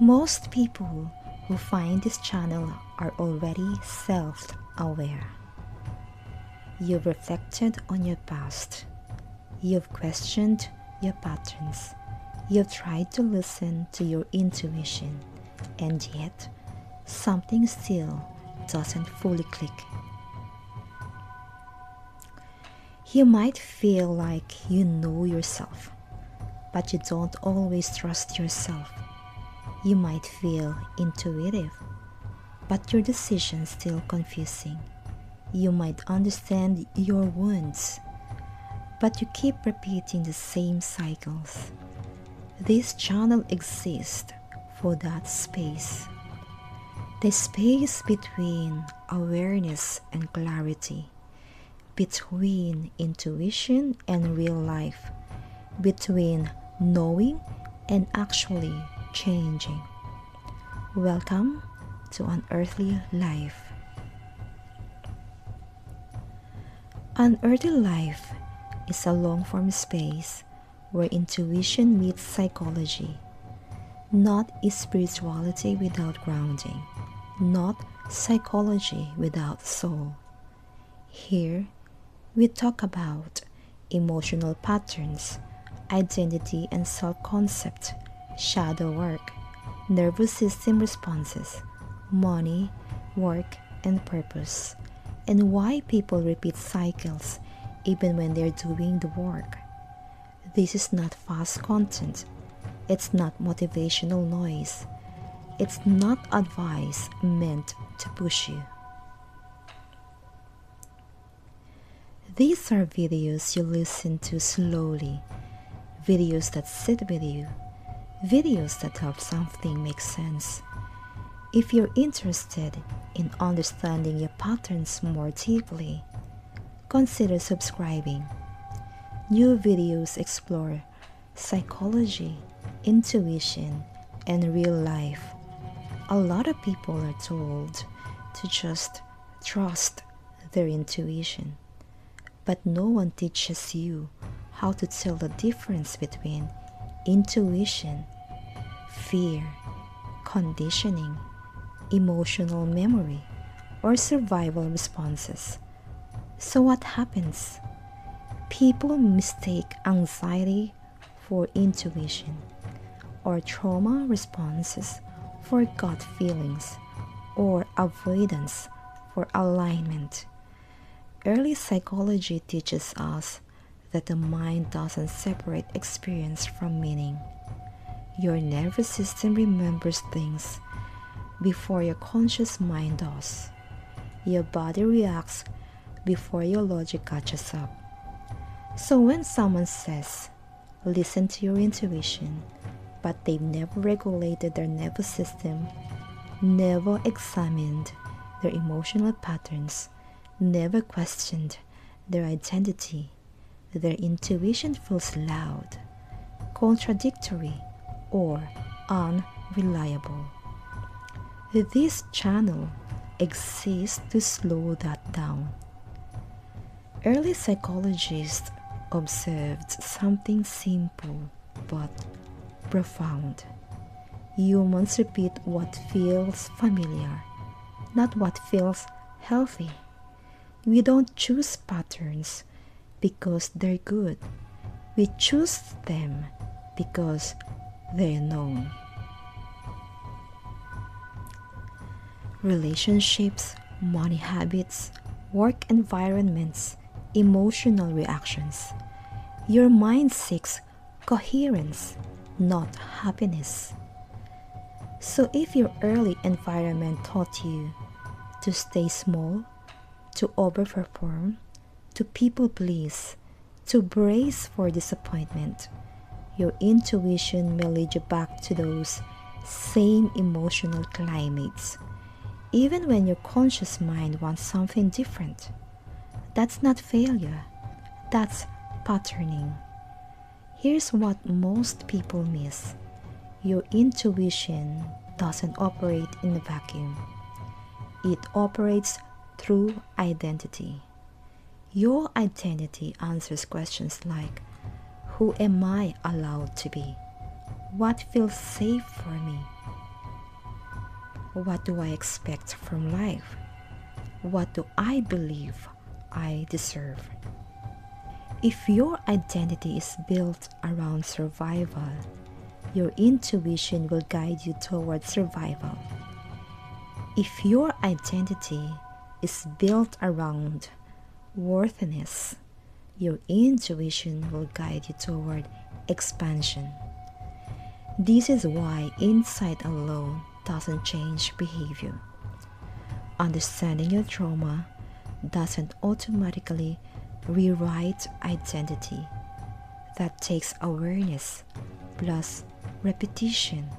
Most people who find this channel are already self-aware. You've reflected on your past. You've questioned your patterns. You've tried to listen to your intuition, and yet something still doesn't fully click. You might feel like you know yourself, but you don't always trust yourself. You might feel intuitive, but your decisions still confusing. You might understand your wounds, but you keep repeating the same cycles. This channel exists for that space. The space between awareness and clarity, between intuition and real life, between knowing and actually changing. Welcome to Unearthly Life. Unearthly Life is a long-form space where intuition meets psychology, not spirituality without grounding, not psychology without soul. Here, we talk about emotional patterns, identity and self-concept, shadow work, nervous system responses, money, work, and purpose, and why people repeat cycles even when they're doing the work. This is not fast content. It's not motivational noise. It's not advice meant to push you. These are videos you listen to slowly, videos that sit with you, videos that help something make sense. If you're interested in understanding your patterns more deeply, consider subscribing. New videos explore psychology, intuition, and real life. A lot of people are told to just trust their intuition, but no one teaches you how to tell the difference between intuition, fear, conditioning, emotional memory, or survival responses. So what happens? People mistake anxiety for intuition, or trauma responses for gut feelings, or avoidance for alignment. Early psychology teaches us that the mind doesn't separate experience from meaning. Your nervous system remembers things before your conscious mind does. Your body reacts before your logic catches up. So when someone says, listen to your intuition, but they've never regulated their nervous system, never examined their emotional patterns, never questioned their identity, their intuition feels loud, contradictory, or unreliable. This channel exists to slow that down. Early psychologists observed something simple but profound. Humans repeat what feels familiar, not what feels healthy. We don't choose patterns because they're good. We choose them because they're known. Relationships, money habits, work environments, emotional reactions. Your mind seeks coherence, not happiness. So if your early environment taught you to stay small, to overperform, to people please, to brace for disappointment, your intuition may lead you back to those same emotional climates, even when your conscious mind wants something different. That's not failure, that's patterning. Here's what most people miss. Your intuition doesn't operate in a vacuum. It operates through identity. Your identity answers questions like, who am I allowed to be? What feels safe for me? What do I expect from life? What do I believe I deserve? If your identity is built around survival, your intuition will guide you towards survival. If your identity is built around worthiness, your intuition will guide you toward expansion. This is why insight alone doesn't change behavior. Understanding your trauma doesn't automatically rewrite identity. That takes awareness plus repetition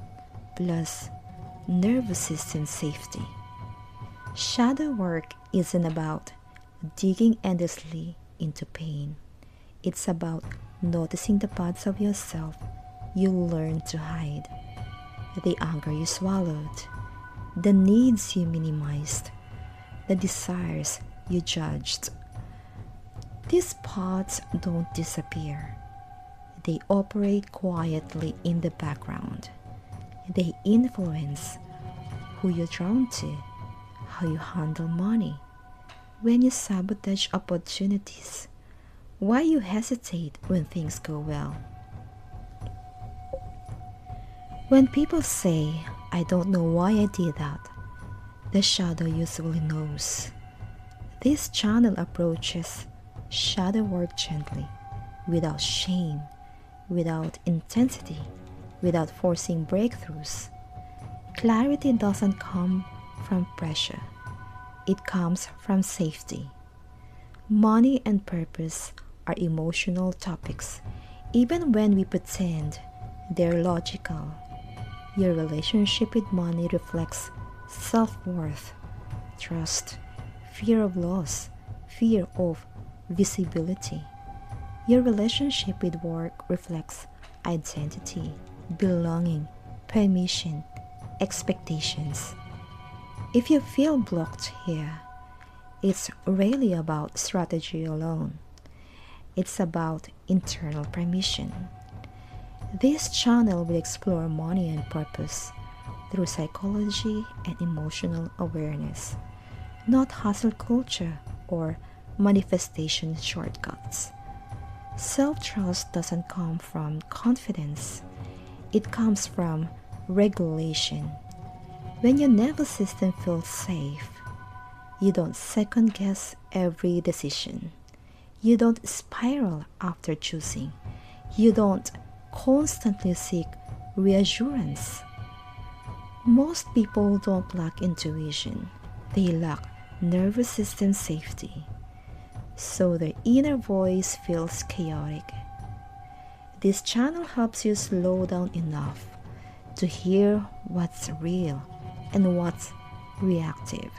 plus nervous system safety. Shadow work isn't about digging endlessly into pain. It's about noticing the parts of yourself you learned to hide, the anger you swallowed, the needs you minimized, the desires you judged. These parts don't disappear. They operate quietly in the background. They influence who you're drawn to, how you handle money, when you sabotage opportunities, why you hesitate when things go well. When people say, "I don't know why I did that," the shadow usually knows. This channel approaches shadow work gently, without shame, without intensity, without forcing breakthroughs. Clarity doesn't come from pressure. It comes from safety. Money and purpose are emotional topics, even when we pretend they're logical. Your relationship with money reflects self-worth, trust, fear of loss, fear of visibility. Your relationship with work reflects identity, belonging, permission, expectations. If you feel blocked here, it's rarely about strategy alone. It's about internal permission. This channel will explore money and purpose through psychology and emotional awareness, not hustle culture or manifestation shortcuts. Self-trust doesn't come from confidence. It comes from regulation. When your nervous system feels safe, you don't second-guess every decision. You don't spiral after choosing. You don't constantly seek reassurance. Most people don't lack intuition. They lack nervous system safety. So their inner voice feels chaotic. This channel helps you slow down enough to hear what's real and what's reactive.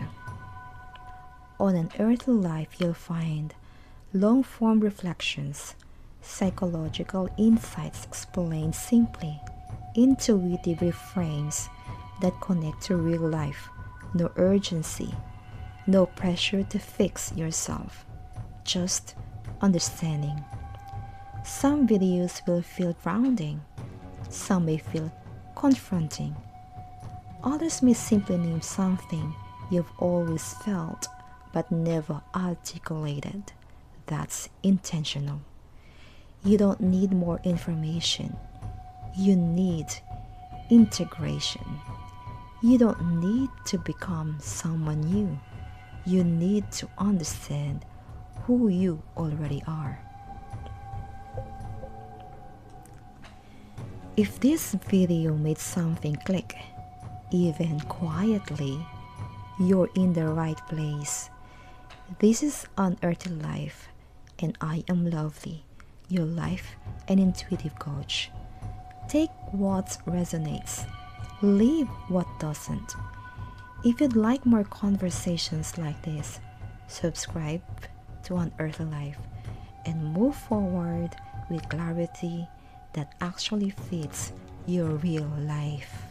On Unearthly Life, you'll find long-form reflections, psychological insights explained simply, intuitive reframes that connect to real life, no urgency, no pressure to fix yourself, just understanding. Some videos will feel grounding, some may feel confronting, others may simply name something you've always felt but never articulated. That's intentional. You don't need more information. You need integration. You don't need to become someone new. You need to understand who you already are. If this video made something click, even quietly, you're in the right place. This is Unearthly Life, and I am Lovely, your life and intuitive coach. Take what resonates, leave what doesn't. If you'd like more conversations like this, subscribe to Unearthly Life and move forward with clarity that actually fits your real life.